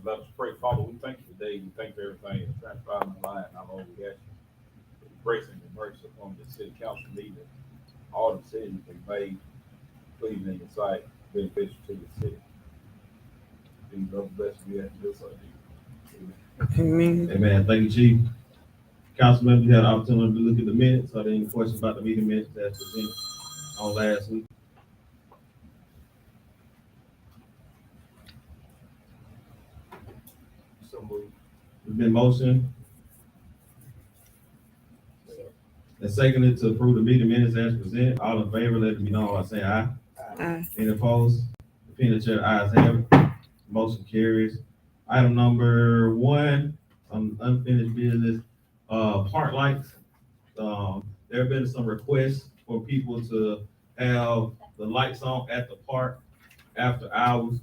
let us pray. Father, we thank you today. We thank you for everything that's transpired in our life. Not only we ask you for your grace and your mercy upon the city council meeting, all the decisions we made, pleasing in your sight, beneficial to the city. These are the best we have to do so. Amen. Amen. Thank you, Chief. Council members, you had an opportunity to look at the minutes. Are there any questions about the meeting minutes as presented on last week? So moved. It's been motioned and seconded to approve the meeting minutes as presented. All in favor, let it be known by saying aye. Aye. Any opposed? Opinion of the chair, the ayes have it. Motion carries. Item number one, unfinished business, park lights. There have been some requests for people to have the lights on at the park after hours.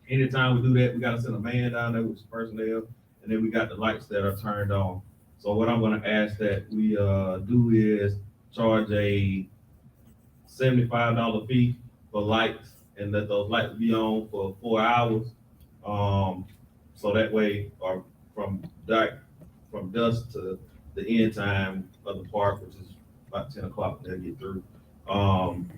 Anytime we do that, we gotta send a man down there with personnel, and then we got the lights that are turned on. So what I'm gonna ask that we, do is charge a $75 fee for lights and let those lights be on for 4 hours. So that way, or from dark, from dusk to the end time of the park, which is about 10 o'clock, they'll get through. And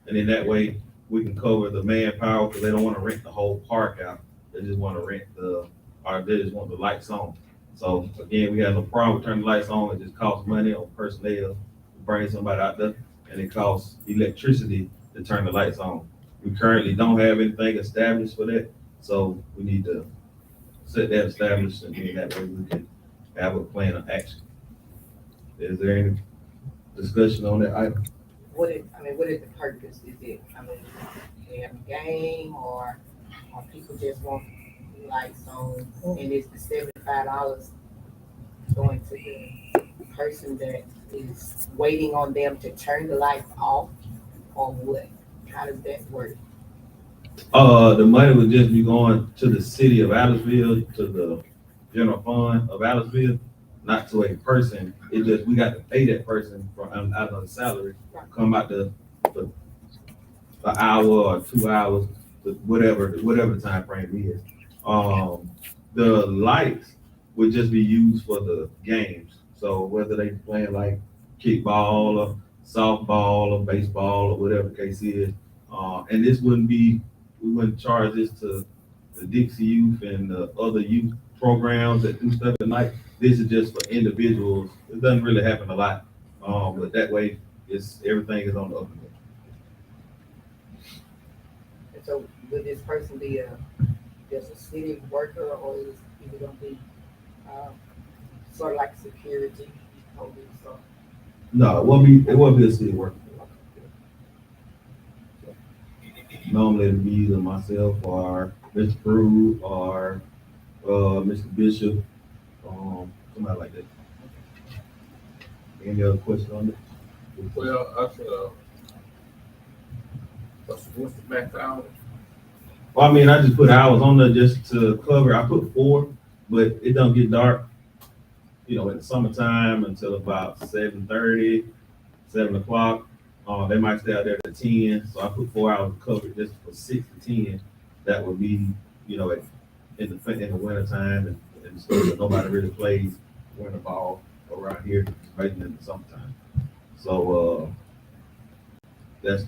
then that way, we can cover the manpower, because they don't wanna rent the whole park out. They just wanna rent or they just want the lights on. So again, we have no problem with turning the lights on. It just costs money on personnel to bring somebody out there, and it costs electricity to turn the lights on. We currently don't have anything established for that, so we need to set that established, and then that way we can have a plan of action. Is there any discussion on that item? What is the purpose? Is it, they have a game or people just want lights on? And is the $75 going to the person that is waiting on them to turn the lights off, or what? How does that work? The money would just be going to the city of Aliceville, to the general fund of Aliceville, not to a person. It just, we got to pay that person from out of the salary, come out the an hour or 2 hours, whatever the time frame is. The lights would just be used for the games. So whether they playing like kickball or softball or baseball or whatever the case is. And this wouldn't be, we wouldn't charge this to the Dixie Youth and the other youth programs that do stuff at night. This is just for individuals. It doesn't really happen a lot. But that way, everything is on the open. And so would this person be just a city worker, or is it gonna be, sort of like security, police, or? No, it won't be a city worker. Normally it'd be either myself or Mr. Crew or Mr. Bishop, somebody like that. Any other question on it? Well, what's the max hour? Well, I mean, I just put hours on there just to cover. I put 4, but it don't get dark, in the summertime until about 7:30, 7 o'clock. They might stay out there to 10, so I put 4 hours to cover just for 6 to 10. That would be, in the winter time and stuff that nobody really plays winter ball around here, right in the summertime. So that's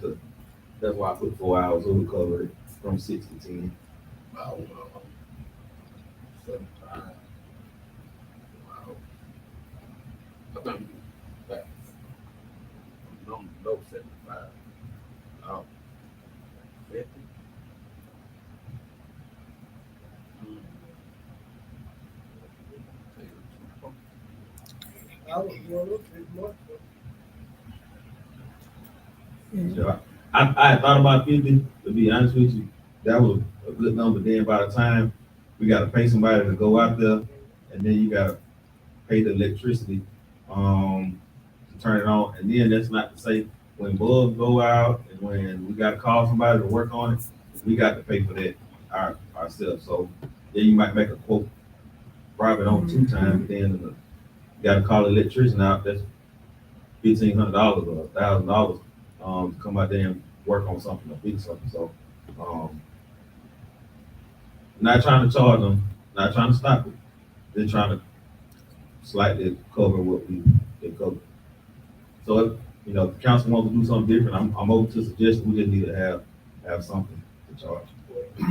why I put 4 hours. So we cover it from 6 to 10. Wow. 75. Wow. I think that no 75. Oh. 50. So I thought about 50, to be honest with you. That was a good number. Then by the time we gotta pay somebody to go out there, and then you gotta pay the electricity, to turn it on. And then that's not to say when bulbs go out and when we gotta call somebody to work on it, we got to pay for that ourselves. So then you might make a quote probably on 2 times, but then you gotta call the electrician out. That's $1,500 or $1,000 to come out there and work on something or fix something. So Not trying to charge them, not trying to stop it. They're trying to slightly cover what we can cover. So if, you know, if the council wants to do something different, I'm open to suggestions. We just need to have something to charge.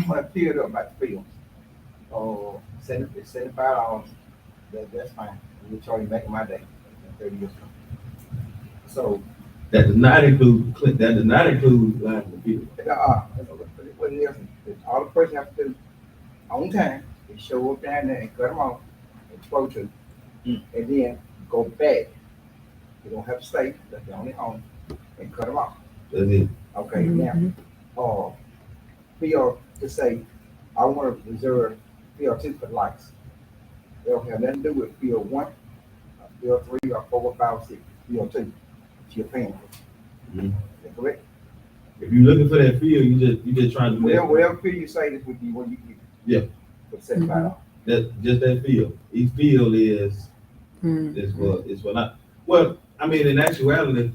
When I figured out about the field, $75, that's fine. We charge you back in my day, 30 years ago. So, That does not include, line of the field. what it is all the person have to do on time is show up down there and cut them off, and supposed to, and then go back. You don't have to stay, that's the only home, and cut them off. That's it. Okay, now, field to say, I want to reserve field 2 for lights. They don't have nothing to do with field 1, field 3, or 4, or 5, or 6, field 2. You're paying for. Mhm. Is that correct? If you're looking for that field, you just trying to do that. Whatever field you say, this would be what you get. Yeah. For $75. That just that field. Each field is for not. Well, I mean, in actuality,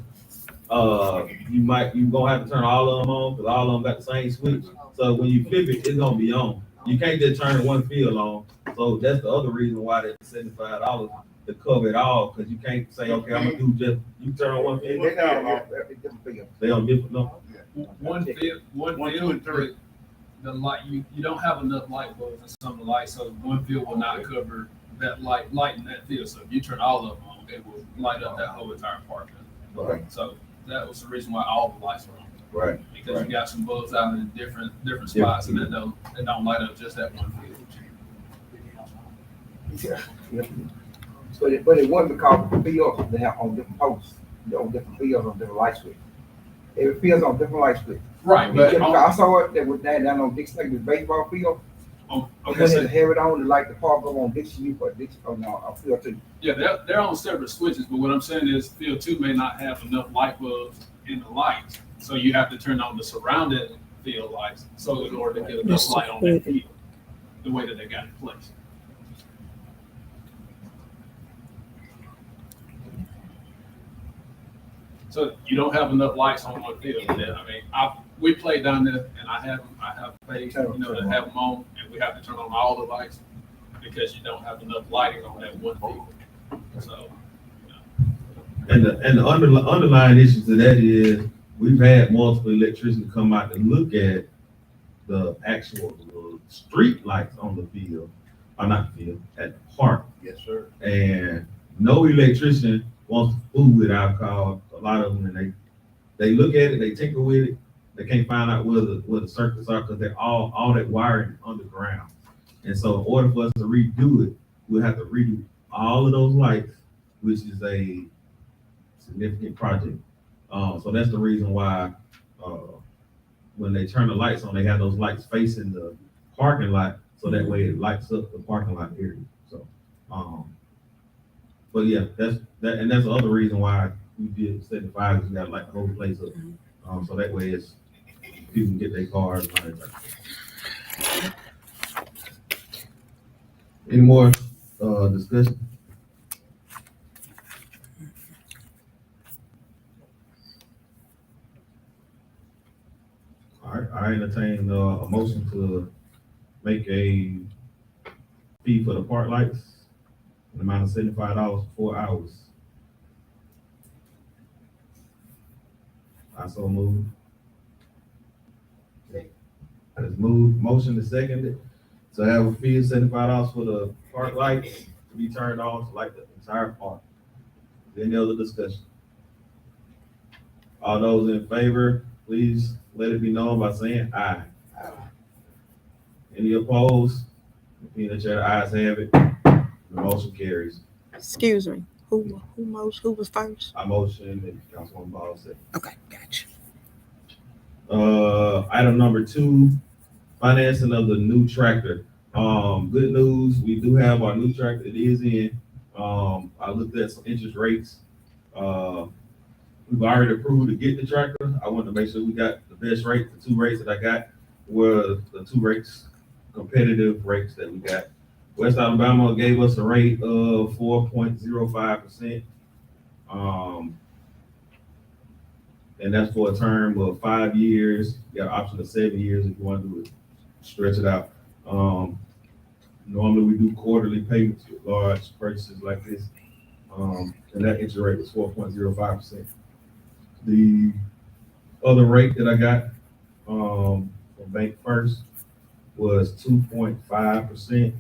you gonna have to turn all of them on because all of them got the same switch. So when you flip it, it's gonna be on. You can't just turn one field on. So that's the other reason why that's $75 to cover it all, because you can't say, okay, I'm gonna do just you turn on one field. They're not on different fields. They on different numbers. One field, the light, you don't have enough light bulbs in some of the lights, so one field will not cover that light in that field. So if you turn all of them on, it will light up that whole entire apartment. Right. So that was the reason why all the lights were on. Right. Because you got some bulbs out in different spots, and they don't light up just that one field. Yeah. But it wasn't because the fields they have on different posts, on different fields on different light switch. Every field's on different light switch. Right, but I saw it that was down on Dixon Lake, the baseball field. okay, They so had it on to like the park go on Dixon U for Dixon on field 2. yeah, they're on separate switches. But what I'm saying is, field 2 may not have enough light bulbs in the lights, so you have to turn on the surrounded field lights. So in order to get enough light on that field, the way that they got it placed. So you don't have enough lights on one field. I mean, we play down there, and I have paid, to have them on, and we have to turn on all the lights because you don't have enough lighting on that one field. So, And the underlying issue to that is we've had multiple electricians come out to look at the actual street lights on the field, or not the field, at the park. Yes, sir. And no electrician wants to fool with our call. A lot of them, and they look at it, they tinker with it, they can't find out where the circuits are because they're all that wiring underground. And so in order for us to redo it, we'll have to redo all of those lights, which is a significant project. So that's the reason why when they turn the lights on, they have those lights facing the parking lot, so that way it lights up the parking lot area. So, but yeah, that's the other reason why we did 75, because we got to light the whole place up. So that way it's people can get their cars. Any more discussion? All right, I entertain a motion to make a fee for the park lights, an amount of $75 for 4 hours. I so move. It's moved, motion to second it. So have a fee of $75 for the park lights to be turned on to light the entire park. Any other discussion? All those in favor, please let it be known by saying aye. Any opposed? Being that your ayes have it, the motion carries. Excuse me. Who was first? I motion and Councilwoman Ball said. Okay, gotcha. Item number 2, financing of the new tractor. Good news, we do have our new tractor. It is in. I looked at some interest rates. We've already approved to get the tractor. I wanted to make sure we got the best rate. The 2 rates that I got were the 2 rates, competitive rates that we got. West Alabama gave us a rate of 4.05%. And that's for a term of 5 years. You got an option of 7 years if you want to do it, stretch it out. Normally we do quarterly payments with large purchases like this. And that interest rate was 4.05%. The other rate that I got, from Bank First was 2.5%.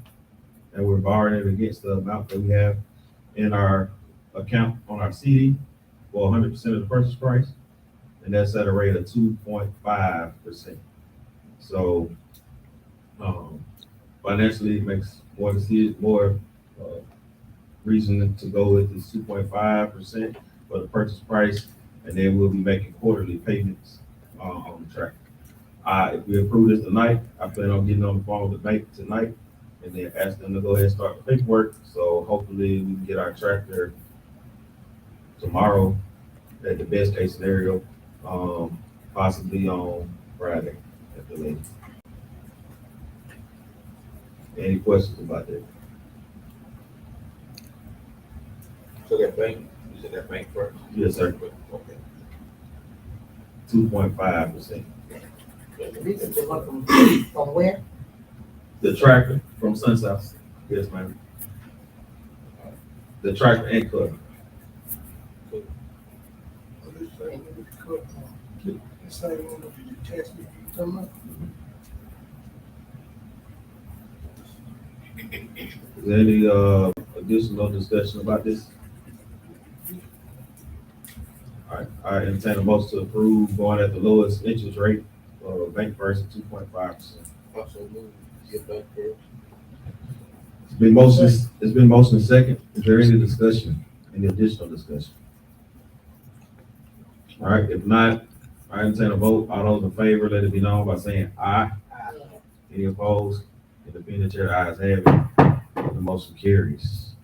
And we're borrowing it against the amount that we have in our account on our CD for 100% of the purchase price. And that's at a rate of 2.5%. So, financially, it makes more reason to go with this 2.5% for the purchase price, and then we'll be making quarterly payments on the tractor. If we approve this tonight, I plan on getting on the phone with the bank tonight and then ask them to go ahead and start the paperwork. So hopefully we can get our tractor tomorrow at the best case scenario, possibly on Friday at the latest. Any questions about that? So that bank, you said that Bank First? Yes, sir. Okay. 2.5%. This is the one from where? The tractor from Sunsouth. Yes, ma'am. The tractor and cutter. Is there any additional discussion about this? All right, I entertain a motion to approve going at the lowest interest rate, Bank First at 2.5%. Also move, get Bank First. It's been motion second. Is there any discussion, any additional discussion? All right, if not, I entertain a vote. All those in favor, let it be known by saying aye. Any opposed? Independent chair, ayes have it. The motion carries.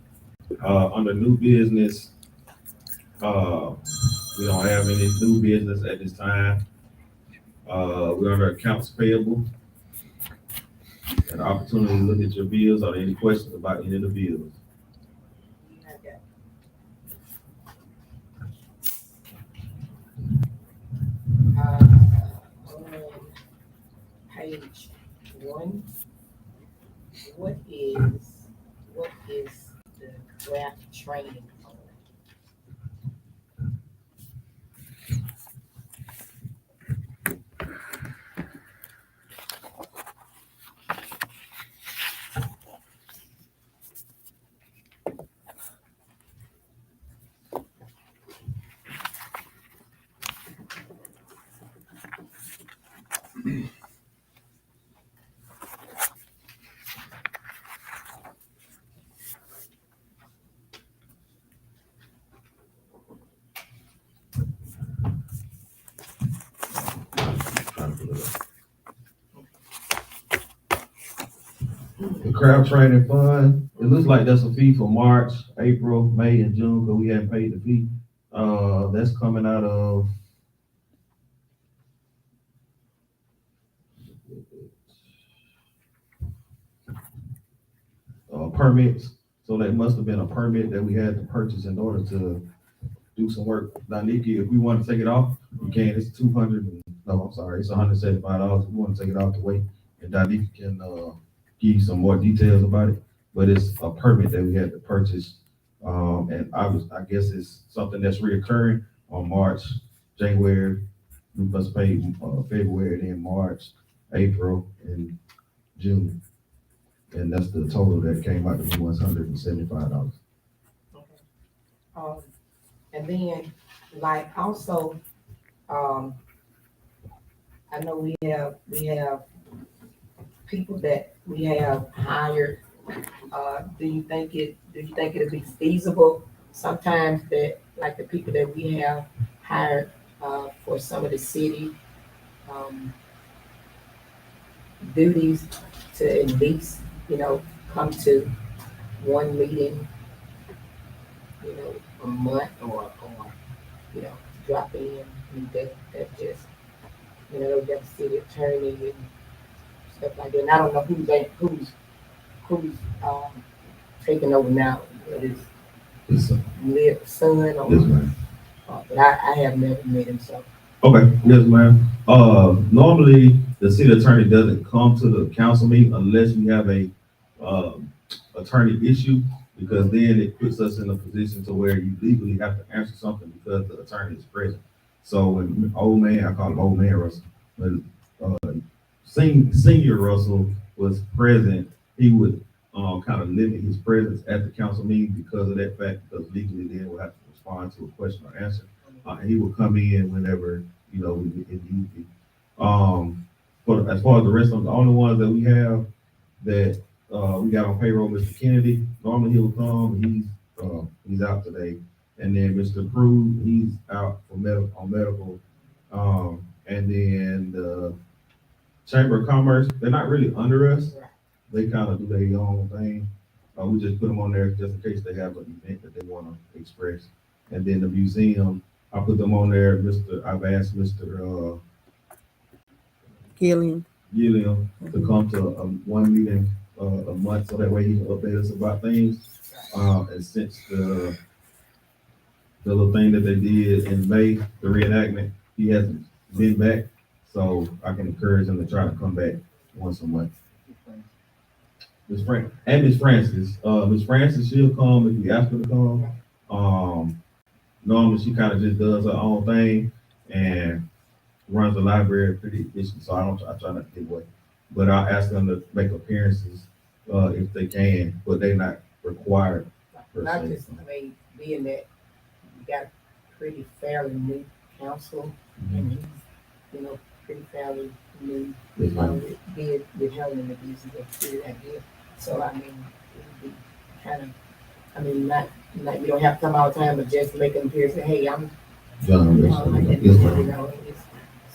Under new business, we don't have any new business at this time. We're under accounts payable. An opportunity to look at your bills. Are there any questions about any of the bills? On page 1, what is the craft training on? The crowd training fund, it looks like that's a fee for March, April, May, and June, but we haven't paid the fee. That's coming out of permits. So that must have been a permit that we had to purchase in order to do some work. Now, Nikki, if we want to take it off, we can. It's it's $175. If we want to take it off the way, and Danica can give you some more details about it. But it's a permit that we had to purchase. And I guess it's something that's reoccurring on March, January. We must pay February, then March, April, and June. And that's the total that came out to be $175. And then, like, also, I know we have people that we have hired. Do you think it'll be feasible sometimes that, like, the people that we have hired for some of the city duties to at least, come to one meeting, a month or drop in, and that just, we got the city attorney and stuff like that. And I don't know who's taking over now, whether it's Liv son or, Yes, ma'am. but I have never met him, so. Okay, yes, ma'am. Normally, the city attorney doesn't come to the council meeting unless we have a, attorney issue, because then it puts us in a position to where you legally have to answer something because the attorney is present. So when old man, I call him old man Russell, when, senior Russell was present, he would, kind of limit his presence at the council meeting because of that fact, because legally then we'll have to respond to a question or answer. And he will come in whenever, if need be. But as far as the rest of the only ones that we have that, we got on payroll, Mr. Kennedy, normally he'll come, he's out today. And then Mr. Crew, he's out for medical. And then the Chamber of Commerce, they're not really under us. They kind of do their own thing. We just put them on there just in case they have an event that they want to express. And then the museum, I put them on there. I've asked Mr. Gillian. Gilliam to come to one meeting a month, so that way he can update us about things. And since the little thing that they did in May, the reenactment, he hasn't been back, so I can encourage him to try to come back once a month. Miss Francis, Miss Francis, she'll come if we ask her to come. Normally she kind of just does her own thing and runs the library pretty efficient, so I try not to get away. But I'll ask them to make appearances, if they can, but they're not required. per Not se. just, being that you got a pretty fairly new council, and he's, pretty fairly new, Yes, ma'am. with Helen and the business of city that here. So, it would be kind of, not, you don't have to come all the time, but just make them appear, say, hey, I'm, John, yes, ma'am.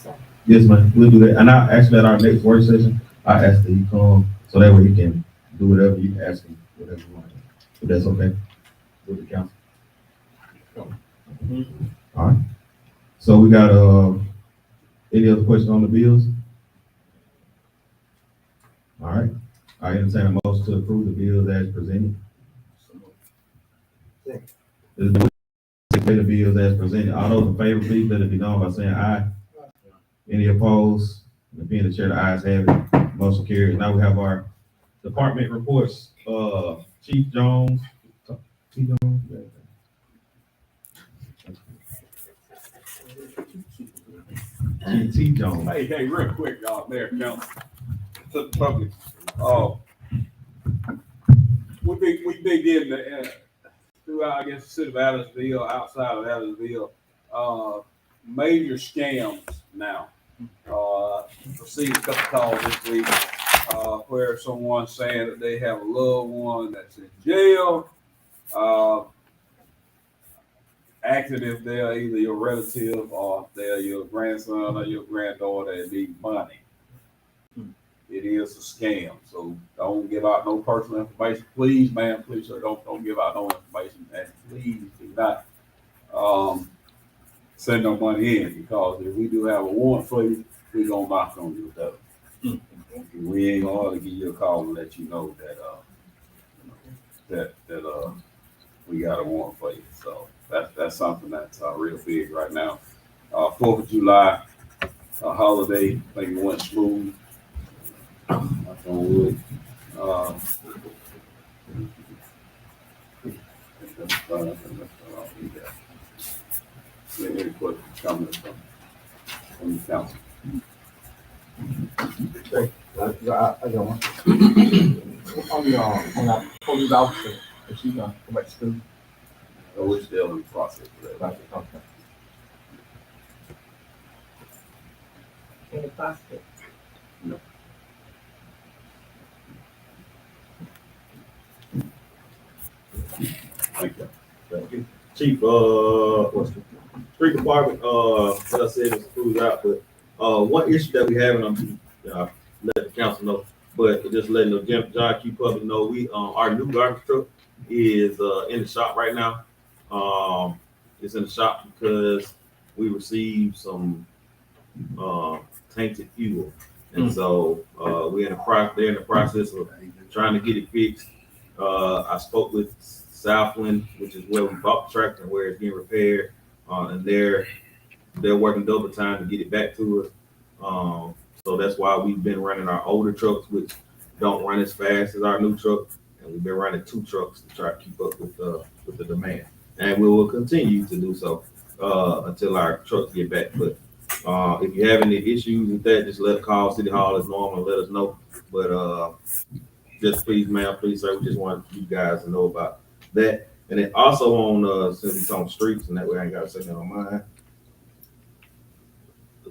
So, Yes, ma'am, we'll do that. And I actually at our next work session, I asked that he come, so that way he can do whatever you ask him, whatever you want. If that's okay with the council. All right. So we got, any other questions on the bills? All right. I entertain a motion to approve the bills as presented. The bills as presented. All those in favor, please let it be known by saying aye. Any opposed? And being the chair, the ayes have it. Motion carries. Now we have our department reports. Chief Jones. Chief Jones. T. Jones. Hey, real quick, Mayor, Council, to the public, we been getting throughout, I guess, the city of Adamsville, outside of Adamsville, major scams now. Received a couple calls this week, where someone's saying that they have a loved one that's in jail, acting if they're either your relative or they're your grandson or your granddaughter and need money. It is a scam, so don't give out no personal information. Please, ma'am, please, sir, don't give out no information, and please do not send no money in, because if we do have a warrant for you, we're gonna knock on your door. We ain't gonna give you a call and let you know that we got a warrant for you. So that's something that's real big right now. 4th of July, holiday, I think it went smooth. Knock on wood. Any questions, comments from the council? I got one. On our police officer, is she gonna go back to school? Oh, we're still in the process of that. Okay. any prospect. Thank you. Thank you. Chief, street department, as I said, it's approved out, but, one issue that we have, and I'm, let the council know, but just letting the John Q. public know, we, our new garbage truck is, in the shop right now. It's in the shop because we received some, tainted fuel. And so, they're in the process of trying to get it fixed. I spoke with Southland, which is where we bought the tractor and where it's being repaired. And they're they're working double time to get it back to us. So that's why we've been running our older trucks, which don't run as fast as our new trucks, and we've been running 2 trucks to try to keep up with the demand, and we will continue to do so until our trucks get back. But if you have any issues with that, just call City Hall as normal and let us know. But just please, ma'am, please, sir, we just want you guys to know about that. And then also on since it's on streets, and that way I ain't got to say that on mine.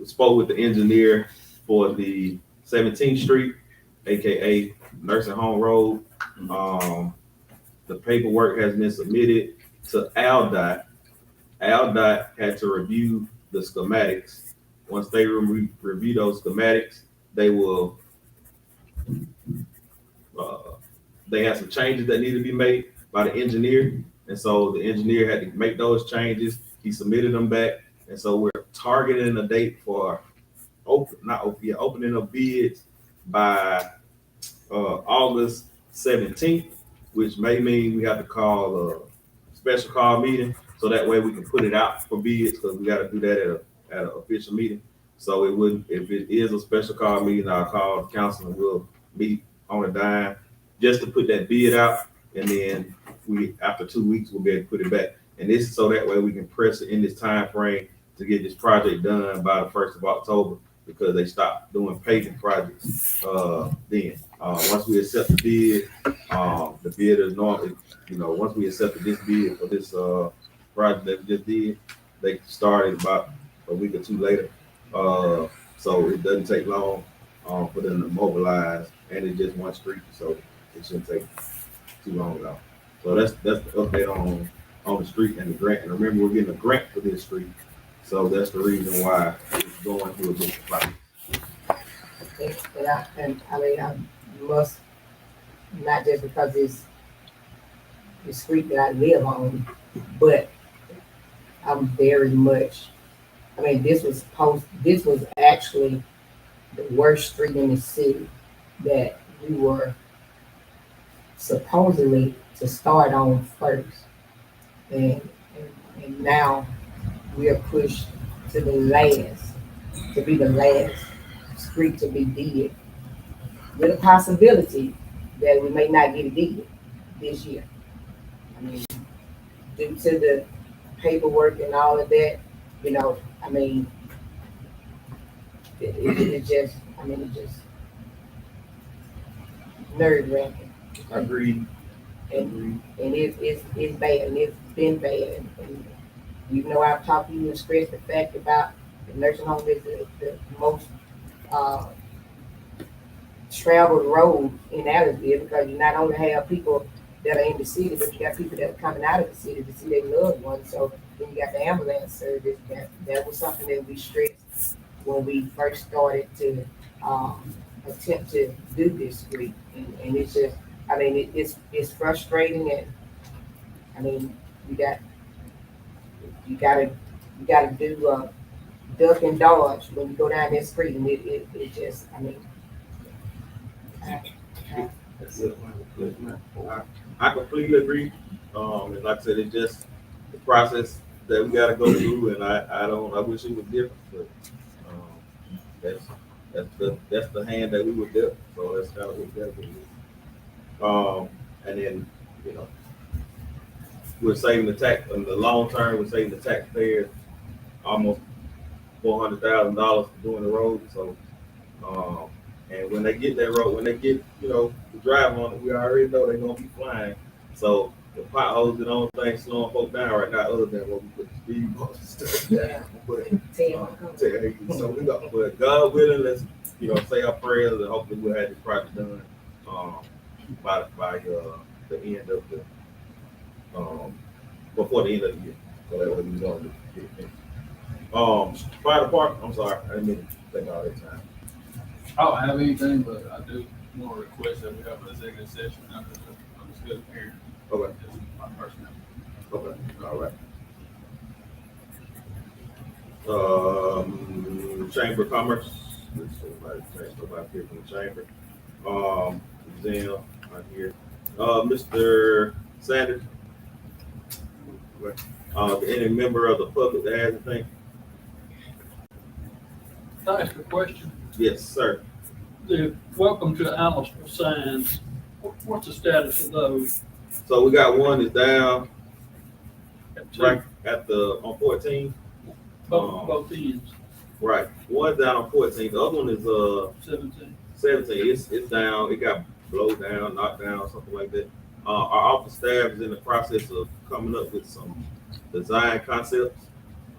Spoke with the engineer for the 17th Street, aka Nursing Home Road. The paperwork has been submitted to ALDOT. ALDOT had to review the schematics. Once they review those schematics, they will. They have some changes that need to be made by the engineer, and so the engineer had to make those changes. He submitted them back, and so we're targeting a date for opening of bids by August 17th, which may mean we have to call a special call meeting so that way we can put it out for bids, because we got to do that at an official meeting. So it would, if it is a special call meeting, I'll call the council and we'll meet on a dime just to put that bid out, and then after 2 weeks we'll be able to put it back. And this is so that way we can press it in this time frame to get this project done by the 1st of October, because they stopped doing paving projects then. Once we accept the bid, the bid is normally, once we accepted this bid for this project that we just did, they started about a week or 2 later. So it doesn't take long for them to mobilize, and it's just one street, so it shouldn't take too long at all. So that's the update on the street and the grant. And remember, we're getting a grant for this street, so that's the reason why it's going through a different process. I must, not just because it's the street that I live on, but I'm very much, this was actually the worst street in the city that we were supposedly to start on first. And now we are pushed to be the last street to be did, with a possibility that we may not get it did this year. Due to the paperwork and all of that, it just nerve-wracking. Agreed. And it's bad, and it's been bad. And I've talked to you and stressed the fact about the nursing home is the most traveled road in Allenville, because you not only have people that are in the city, but you got people that are coming out of the city to see their loved ones. So then you got the ambulance service. That was something that we stressed when we first started to attempt to do this street. And it's just, it's frustrating, and you gotta do duck and dodge when you go down that street, and it just, I completely agree. And like I said, it's just the process that we got to go through, and I wish it was different, but that's the hand that we were dealt. So that's kind of what we got to do. And then we're saving the tax in the long term. We're saving the taxpayers almost $400,000 for doing the road. So, and when they get that road, when they get to drive on it, we already know they're gonna be flying. So the potholes are the only thing slowing folks down right now, other than what we put the speed bumps and stuff down. But God willing, let's say our prayers, and hopefully we'll have this project done by the end of the before the end of the year. So that way we don't get it finished. Fire department, I'm sorry, I didn't mean to take all that time. I don't have anything, but I do want to request that we have an executive session after the scheduled hearing. Okay. Just my personnel. Okay, all right. Chamber of Commerce. There's somebody here from the chamber. Zim, right here. Mr. Sanders. Any member of the public that has anything? Can I ask a question? Yes, sir. The welcome to Amersfoort signs, what's the status of those? So we got one that's down At two, right at on 14. both ends, Right. One's down on 14. The other one is 17. 17. It's down. It got blown down, knocked down, something like that. Our office staff is in the process of coming up with some design concepts.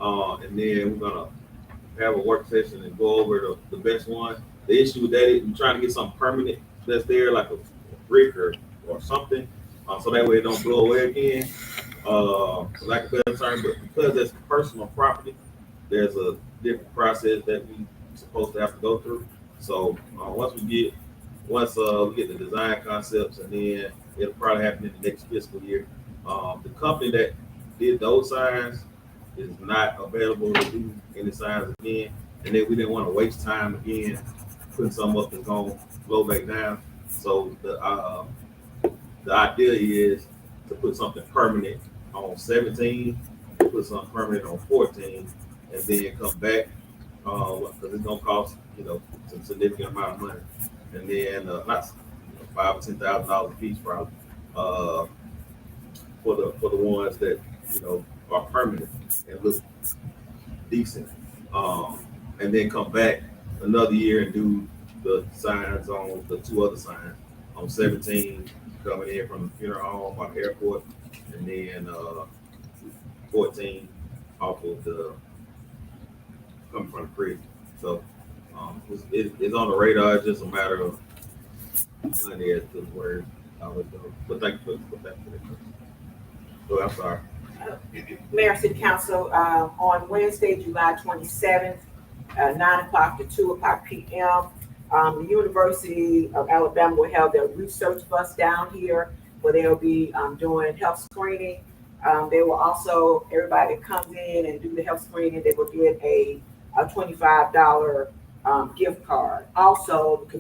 And then we're gonna have a work session and go over the best one. The issue with that is we're trying to get something permanent that's there, like a brick or something, so that way it don't blow away again. Like a better term, but because that's personal property, there's a different process that we supposed to have to go through. So once we get the design concepts, and then it'll probably happen in the next fiscal year. The company that did those signs is not available to do any signs again, and then we didn't want to waste time again putting something up that's gonna blow back down. So the idea is to put something permanent on 17, put something permanent on 14, and then come back because it's gonna cost some significant amount of money, and then not $5,000 or $10,000 a piece probably for the ones that are permanent and look decent, and then come back another year and do the signs on the two other signs on 17 coming in from the funeral home by the airport, and then 14 off of the coming from the creek. So it's on the radar. It's just a matter of money as to where I would go. But thank you for that. So I'm sorry. Mayor, City Council, on Wednesday, July 27th, 9 o'clock to 2 o'clock p.m., the University of Alabama will have their research bus down here where they'll be doing health screening. They will also, everybody that comes in and do the health screening, they will get a $25 gift card. Also, the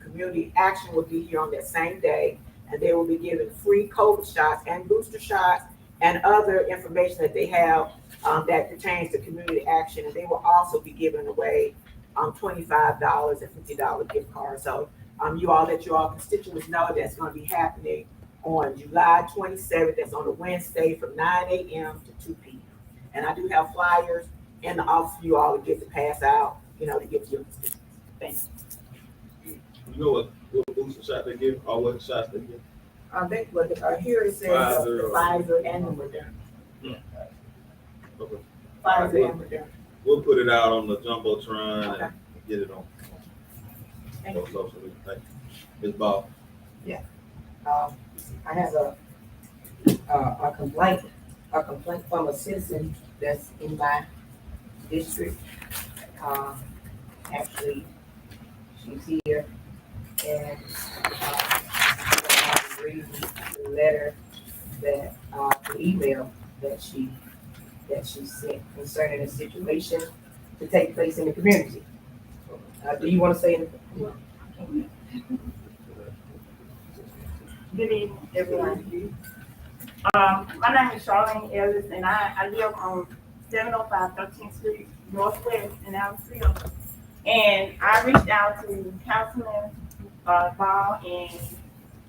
community action will be here on that same day, and they will be giving free COVID shots and booster shots and other information that they have that pertains to community action. And they will also be giving away $25 and $50 gift cards. So you all let your constituents know that's going to be happening on July 27th. That's on a Wednesday from 9 a.m. to 2 p.m. And I do have flyers in the office for you all to get to pass out, to give to your constituents. Thanks. You know what booster shot they give, or what shots they give? Here it says the Pfizer and the Moderna. Okay. Pfizer and Moderna. We'll put it out on the Jumbotron Okay. and get it on Thank you. social media. Thank you. Ms. Ball. I have a complaint from a citizen that's in my district. Actually, she's here, and I'm reading the letter that the email that she sent concerning a situation to take place in the community. Do you want to say anything? Good evening, everyone. My name is Charlene Ellis, and I live on 705 13th Street Northwest in Alexandria. And I reached out to Councilman Ball and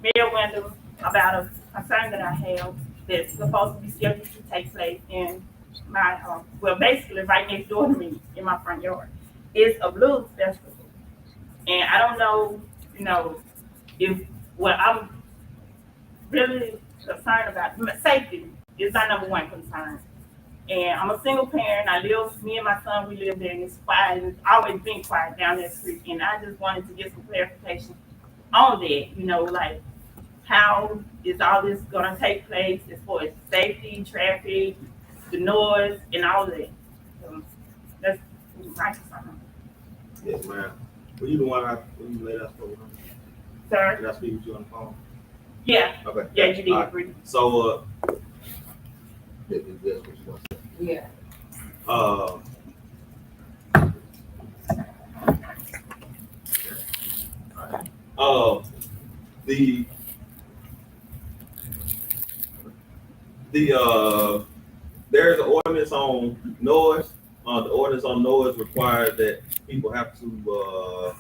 Mayor Wyndham about a concern that I have that's supposed to be scheduled to take place in my, basically right next door to me in my front yard. It's a blues festival. And I don't know, if what I'm really concerned about, safety is my number one concern. And I'm a single parent. Me and my son, we live there, and it's quiet. It's always been quiet down that street. And I just wanted to get some clarification on that, like how is all this gonna take place as far as safety, traffic, the noise, and all that. So that's my concern. Yes, ma'am. Were you the one when you laid out spoke with her? Sir? Did I speak with you on the phone? Yeah. Okay. Yeah, you did. All right. So, that's what you want to say. Yeah. There's an ordinance on noise The ordinance on noise requires that people have to,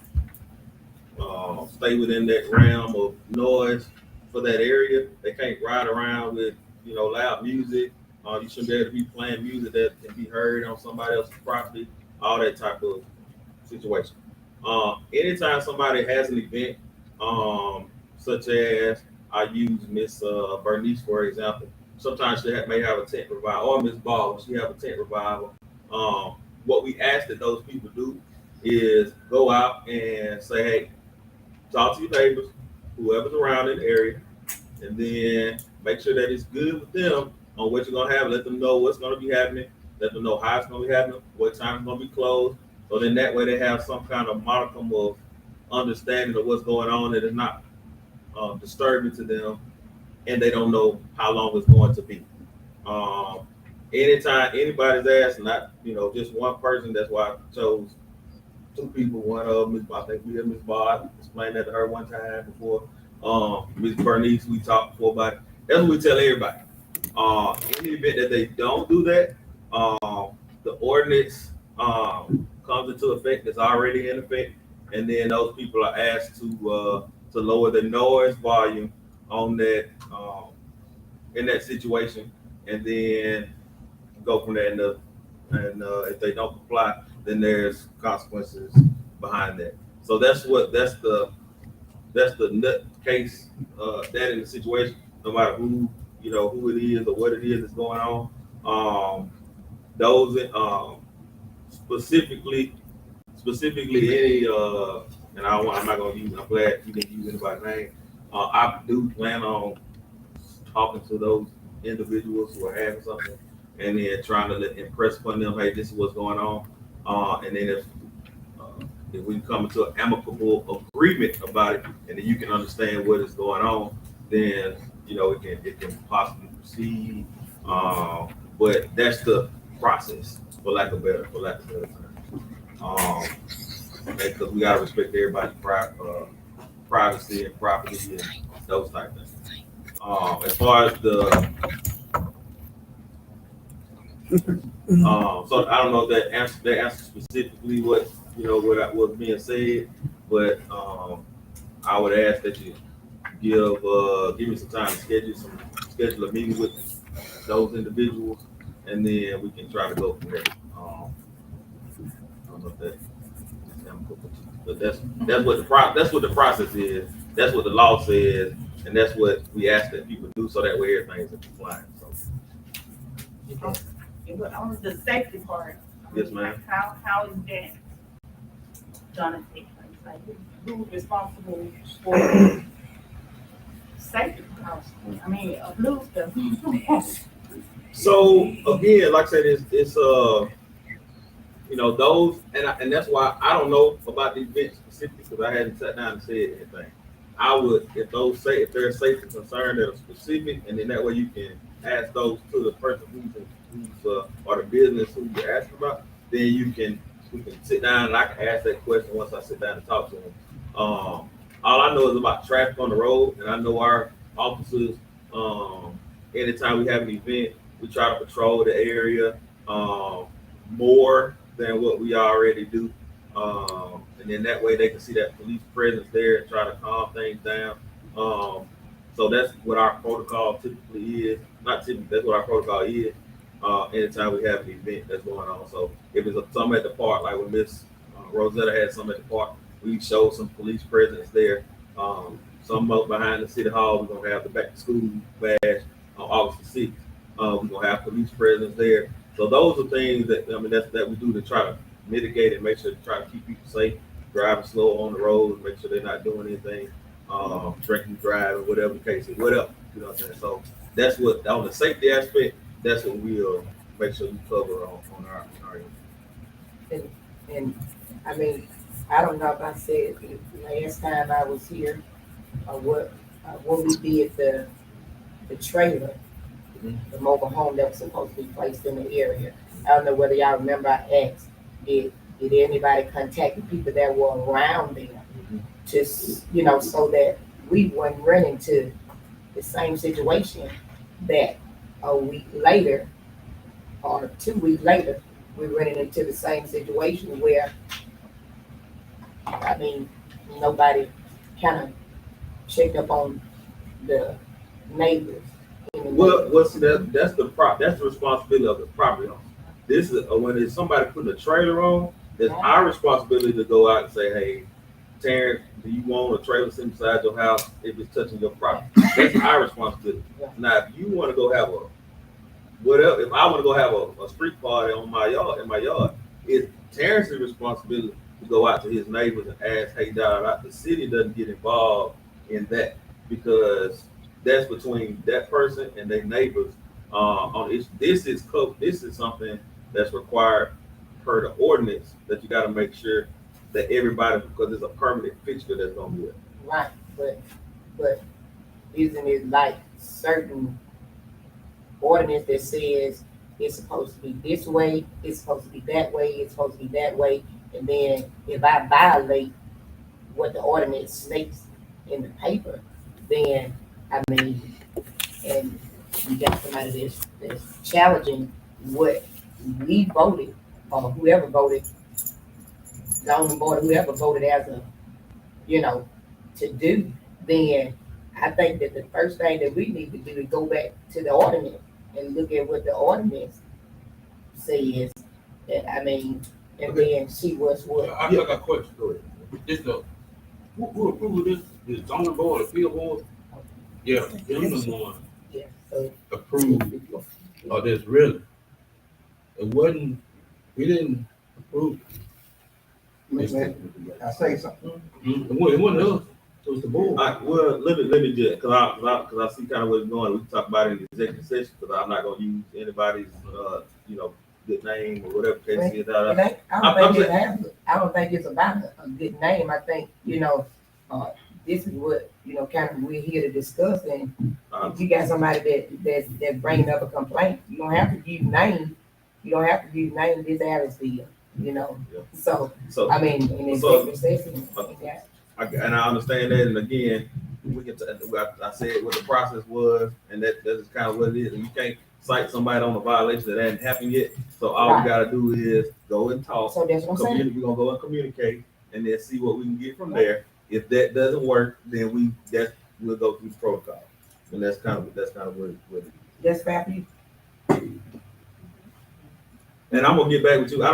stay within that realm of noise for that area. They can't ride around with, loud music. You shouldn't be able to be playing music that can be heard on somebody else's property, all that type of situation. Anytime somebody has an event, such as I use Miss Bernice, for example, sometimes she may have a tent revival, or Miss Ball, she have a tent revival. What we ask that those people do is go out and say, hey, talk to your neighbors, whoever's around in the area, and then make sure that it's good with them on what you're gonna have. Let them know what's gonna be happening. Let them know how it's gonna be happening, what time it's gonna be closed. So then that way they have some kind of modicum of understanding of what's going on, that is not disturbing to them, and they don't know how long it's going to be. Anytime anybody's asked, not just one person, that's why I chose two people. One of them, I think we had Miss Bob, explained that to her one time before. Miss Bernice, we talked before about it. That's what we tell everybody. In the event that they don't do that, the ordinance comes into effect, it's already in effect, and then those people are asked to lower the noise volume on that in that situation, and then go from there. And if they don't comply, then there's consequences behind that. So that's the nut case that in the situation, no matter who it is or what it is that's going on. Those specifically any and I'm not gonna use. I'm glad you didn't use anybody's name. I do plan on talking to those individuals who are having something, and then trying to impress upon them, hey, this is what's going on. And then if we come to an amicable agreement about it, and then you can understand what is going on, then it can possibly proceed. But that's the process, for lack of better term. Because we gotta respect everybody's privacy and property and those type of things. As far as the so I don't know if that answer specifically what was being said, but I would ask that you give me some time to schedule a meeting with those individuals, and then we can try to go from there. I don't know if that, but that's what the process is. That's what the law says, and that's what we ask that people do, so that way everything's in compliance. So. But on the safety part. Yes, ma'am. How is that done? Like, who's responsible for safety? I mean, a blue stuff. So again, like I said, it's those, and that's why I don't know about the event specifically, because I hadn't sat down and said anything. I would, if there's safety concern that are specific, and then that way you can ask those to the person who's or the business who you're asking about, then we can sit down and I can ask that question once I sit down and talk to them. All I know is about traffic on the road, and I know our officers, anytime we have an event, we try to patrol the area more than what we already do. And then that way they can see that police presence there and try to calm things down. So that's what our protocol typically is. Not typically, that's what our protocol is. Anytime we have an event that's going on. So if it's something at the park, like when Miss Rosetta had something at the park, we show some police presence there. Some up behind the city hall, we're gonna have the back to school badge on August the 6th. We're gonna have police presence there. So those are things that we do to try to mitigate and make sure to try to keep people safe, driving slow on the road, make sure they're not doing anything, drinking, driving, whatever the case is, whatever. You know what I'm saying? So that's what, on the safety aspect, that's what we'll make sure we cover on our end. And I mean, I don't know if I said the last time I was here, or what we did the trailer, the mobile home that was supposed to be placed in the area. I don't know whether y'all remember I asked, did anybody contact the people that were around there, just, so that we wouldn't run into the same situation that a week later or 2 weeks later, we're running into the same situation where, I mean, nobody kind of checked up on the neighbors. What's that's the responsibility of the property owner. This is when it's somebody putting a trailer on, it's our responsibility to go out and say, hey, Terrence, do you want a trailer sitting beside your house if it's touching your property? That's our responsibility. Now, if you want to go have if I want to go have a street party in my yard, it's Terrence's responsibility to go out to his neighbors and ask, hey, the city doesn't get involved in that because that's between that person and their neighbors. This is something that's required per the ordinance that you got to make sure that everybody, because it's a permanent fixture that's gonna be there. Right, but isn't it like certain ordinance that says it's supposed to be this way, it's supposed to be that way, it's supposed to be that way, and then if I violate what the ordinance states in the paper, then I mean, and you got somebody that's challenging what we voted or whoever voted, zoning board, whoever voted as a, to do, then I think that the first thing that we need to do is go back to the ordinance and look at what the ordinance says. And then see what's what. I got a question. Go ahead. This who approved this? The zoning board, appeal board? Yeah, them the one Yeah, so approved of this really. It wasn't, we didn't approve. I say something. It wasn't us, it was the board. Well, let me just, cause I see kind of where it's going. We can talk about it in the executive session, cause I'm not gonna use anybody's, good name or whatever case is. I don't think it's about a good name. I think, this is what, kind of we're here to discuss. And if you got somebody that's bringing up a complaint, you don't have to use name. You don't have to use name this Adamsville, So, I mean, in executive session, yeah. And I understand that. And again, I said what the process was, and that's kind of what it is. And you can't cite somebody on a violation that hasn't happened yet. So all we gotta do is go and talk. So that's what I'm saying. We're gonna go and communicate, and then see what we can get from there. If that doesn't work, then we'll go through the protocol, and that's kind of what it is. That's fair for you. And I'm gonna get back with you. I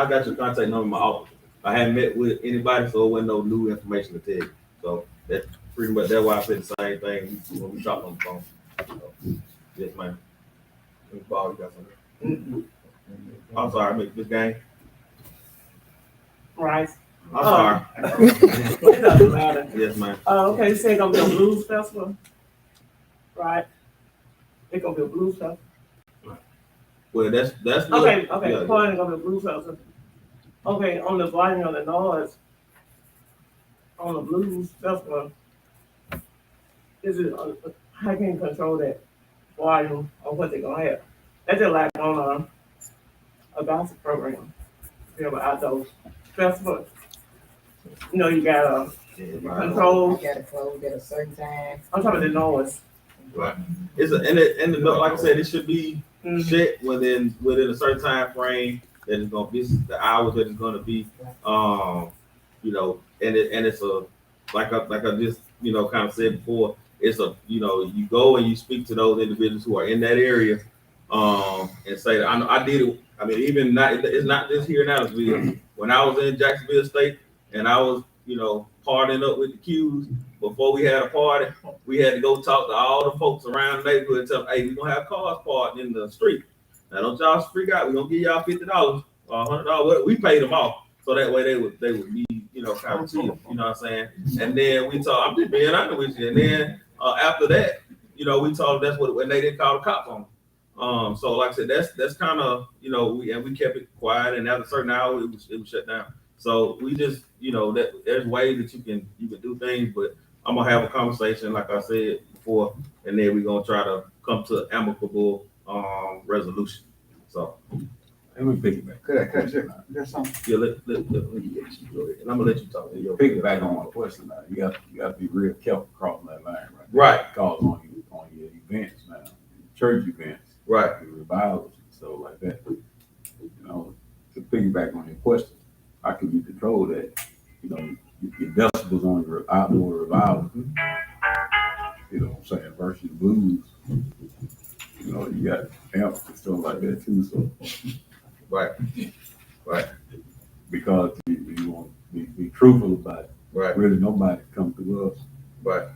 got your contact number in my office. I haven't met with anybody, so it wasn't no new information to tell you. So that's pretty much that's why I said the same thing when we talked on the phone. So, yes, ma'am. Paul, you got something? I'm sorry, Miss Gang. Right. I'm sorry. It doesn't matter. Yes, ma'am. Okay, you say it's gonna be a blues festival, right? It's gonna be a blues festival. Well, that's Okay, yeah. fine, it's gonna be a blues festival. Okay, on the volume of the noise, on the blues festival, is it, how can you control that volume of what they're gonna have? That's just like on a gospel program, outdoor festival. You gotta control. You gotta close at a certain time. I'm talking about the noise. Right. Like I said, it should be set within a certain time frame that is gonna be the hours that it's gonna be. And it's a like I just kind of said before, it's a you go and you speak to those individuals who are in that area, and say I did it. I mean, it's not just here in Adamsville. When I was in Jacksonville State and I was partying up with the Qs, before we had a party, we had to go talk to all the folks around the neighborhood and tell them, hey, we're gonna have cars parked in the street. Now don't y'all freak out. We're gonna give y'all $50 or $100. We paid them off. So that way they would be, kind of chill, you know what I'm saying? And then we talk, I'm just being honest with you. And then after that, we told them that's when they didn't call the cops on them. So like I said, that's kind of, we kept it quiet, and after a certain hour it was shut down. So we just, that there's ways that you can do things, but I'm gonna have a conversation, like I said before, and then we're gonna try to come to an amicable resolution. So Let me piggyback. Could I say just something? yeah, let me get you go ahead, and I'm gonna let you talk. Piggyback on my question now. You got to be real careful crossing that line, right? Right. Because on your events now, church events, Right. revivals and stuff like that. piggyback on your question, how can you control that? You know, your decibels on your outdoor revival, you know what I'm saying, versus blues. You know, you got amps and stuff like that too, so. Right. Right. Because you want to be truthful about it. Right. Really, nobody come to us, Right.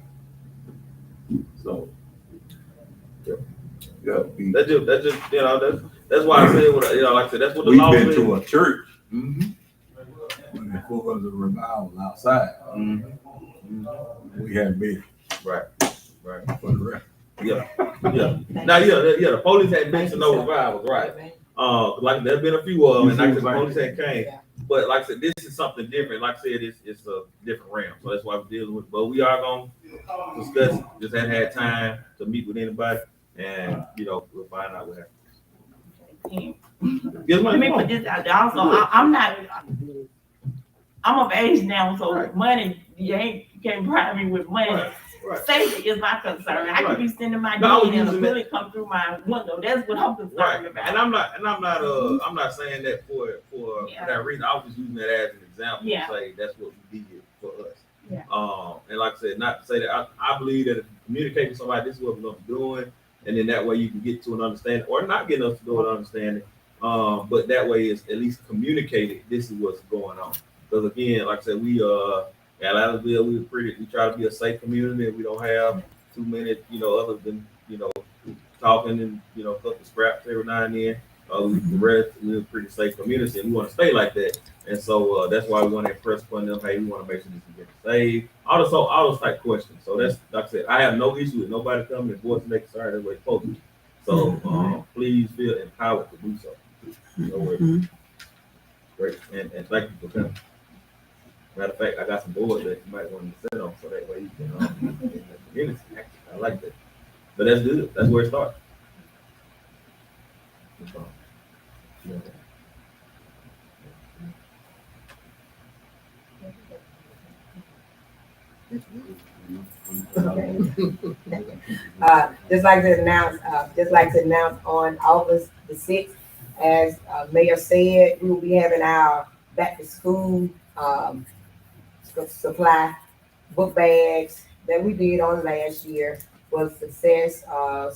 so. Yep. Yeah, That's just, you know, that's why I said, you know, like I said, that's what the we've law been says. to a church. When the 400 revival outside. We had been. Right. Right. For the rest. Yeah. Yeah. Now, the police had been to no revivals, right? Like there's been a few of them, and like I said, the police had came. But like I said, this is something different. Like I said, it's a different realm. So that's why we're dealing with. But we are gonna discuss. Just hadn't had time to meet with anybody, and you know, we'll find out what happens. Yes, Let me ma'am. put this out there also, I'm of age now, so Right. money, you can't bribe me with money. Right. Safety is my concern. I could be sending my No, I was kid and a using bullet come through my window. That's what I'm concerned Right, about. and I'm not saying that for that reason. I was just using that as an example Yeah. to say that's what we did for us. Yeah. And like I said, not to say that I believe that if you communicate with somebody, this is what we're gonna be doing, and then that way you can get to an understanding, or not getting us to do an understanding. But that way it's at least communicated. This is what's going on. Because again, like I said, we at Adamsville, we try to be a safe community. We don't have too many, you know, other than, you know, talking and, you know, cut the scraps every now and then. The rest, we're a pretty safe community, and we want to stay like that. And so that's why we want to impress upon them. Hey, we want to make sure this is getting saved. All those type questions. So that's, like I said, I have no issue with nobody coming and voicing their concern that way supposed to. So please feel empowered to do so. No worries. Great, and thank you for coming. Matter of fact, I got some boards that you might want to sit on, so that way you can in the community. I like that. But that's good. That's where it starts. Just like to announce on August the 6th, as Mayor said, we will be having our back to school supply book bags that we did on last year was success.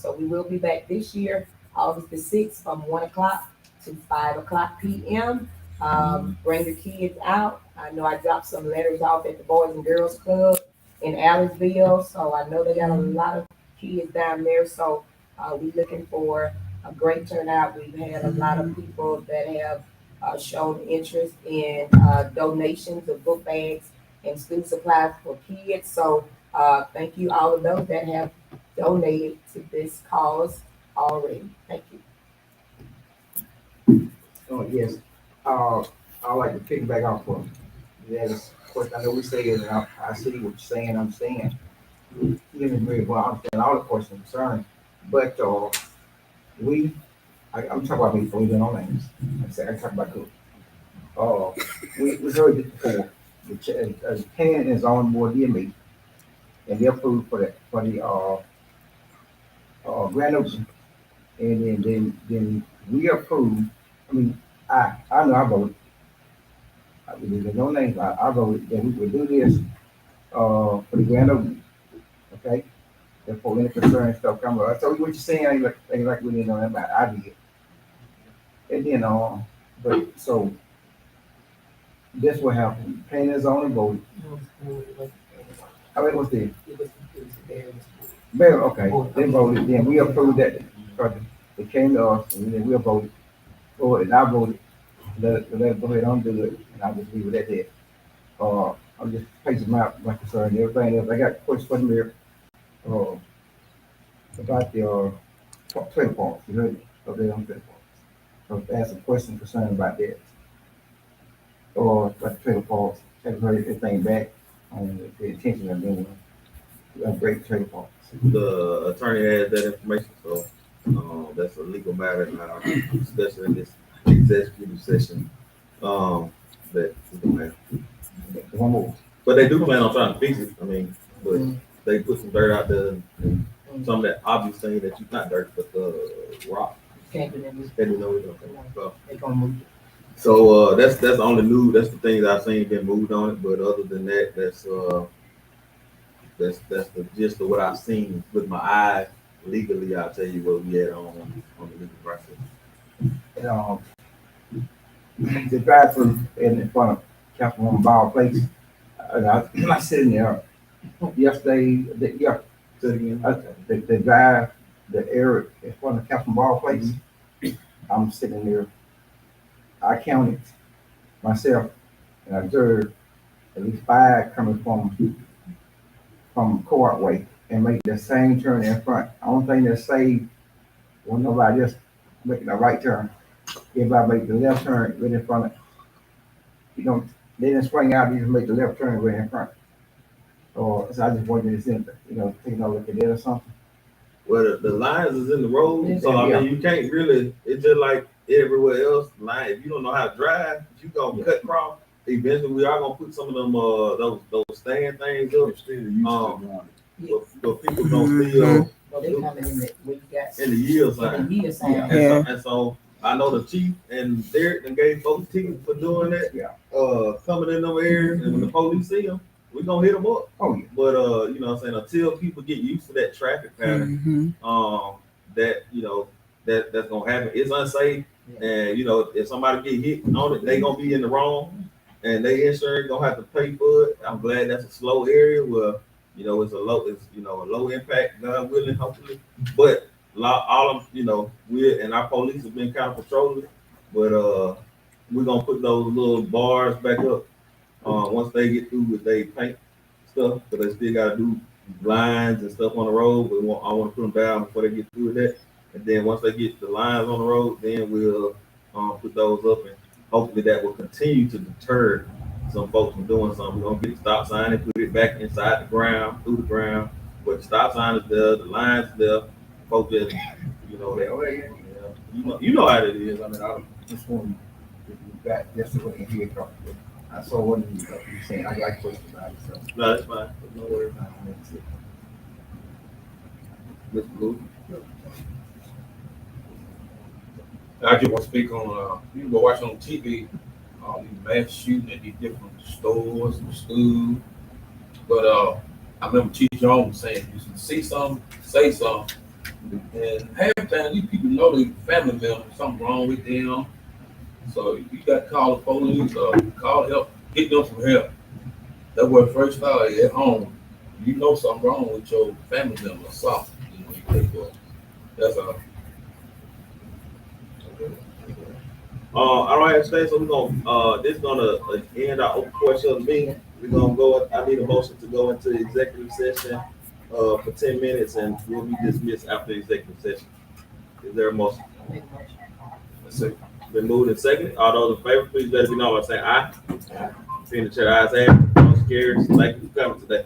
So we will be back this year, August the 6th, from 1 o'clock to 5 o'clock p.m. Bring the kids out. I know I dropped some letters off at the Boys and Girls Club in Allenville, so I know they got a lot of kids down there. So we're looking for a great turnout. We've had a lot of people that have shown interest in donations of book bags and school supplies for kids. So thank you all of those that have donated to this cause already. Thank you. Oh, yes. I like to pick back off of yes. Of course, I know we say it, and I see what you're saying. I'm saying, you didn't really well understand all the questions and concerns, but I'm talking about me before we do no names. I talk about cool. We heard it before. The Pan is on board DME, and they're approved for the grand opening, and then we approved. I mean, I know I voted. There's no names. I voted that we would do this for the grand opening. Okay, therefore any concern stuff come up. So what you're saying ain't like we didn't know that about. I did, and then but so this what happened. Pan is on and voted. I mean, what's the Mayor? Okay, they voted. Then we approved that because it came to us, and then we voted for it. And I voted. Let it go ahead on do it, and I'll just leave it at that. I'm just pacing my concern and everything else. I got a question for the mayor about the trailer parks. You heard it up there on trailer parks. So I asked a question concerned about that. About the trailer parks. Haven't heard anything back on the intention of doing to upgrade trailer parks. The attorney has that information, so that's a legal matter now, especially in this executive session. That is gonna happen. One more. But they do plan on trying to fix it. I mean, but they put some dirt out there and some of that obvious thing that you not dirt, but rock. Can't do that. They didn't know it. So They gonna move. So, that's on the news, that's the things I've seen been moved on it, but other than that, that's the gist of what I've seen with my eyes. Legally, I'll tell you what we had on the legal process. And the drive through in front of Councilwoman Ball Place. I sitting there yesterday, the drive, the area in front of Councilwoman Ball Place. I'm sitting there. I counted myself and I observed at least 5 coming from Court Way and make the same turn in front. Only thing that saved was nobody just making a right turn. Everybody make the left turn right in front of, they didn't swing out, they just make the left turn right in front. So I just wanted to send, take a look at it or something. Well, the lines is in the road, so I mean, you can't really, it's just like everywhere else, line, if you don't know how to drive, if you gonna cut across, eventually we are gonna put some of them, those stand things up. But people gonna still Well, they coming in the, we got. in the yield sign. In the yield sign. And so I know the chief and Derek and gave folks tickets for doing that. Yeah. Coming in them areas, and when the police see them, we gonna hit them up. Oh, yeah. But you know what I'm saying, until people get used to that traffic pattern, that that's gonna happen. It's unsafe, and if somebody get hit on it, they gonna be in the wrong, and they insurance gonna have to pay for it. I'm glad that's a slow area where it's a low impact, God willing, hopefully. But all of we and our police have been kind of patrolling, but we're gonna put those little bars back up once they get through with they paint stuff, but they still gotta do lines and stuff on the road. I want to put them down before they get through with that, and then once they get the lines on the road, then we'll put those up, and hopefully that will continue to deter some folks from doing something. We're gonna get the stop sign and put it back inside the ground, through the ground, but the stop sign is there, the line's there. Folks just, you know how it is. I mean, I Just want to back just the way in here. I saw what you saying. I got questions about it. So. no, that's fine. No worries. Mr. Blue. I just want to speak on, you can go watch on TV, all these mass shooting at these different stores and schools. But I remember Chief Jones saying, you should see something, say something. And half the time, these people know their family members, something wrong with them. So you got to call the police or call help, get them some help. That's where it first started at home. You know something wrong with your family member or something. You pay for it. That's all. I don't have to say, so we're gonna this is gonna end our open portion of the meeting. We're gonna go. I need a motion to go into executive session for 10 minutes, and we'll be dismissed after the executive session. Is there a motion? Let's see. Been moved and seconded. All those in favor, please let it be known by saying aye. Seeing the chair ayes have it. Motion carries. Thank you for coming today.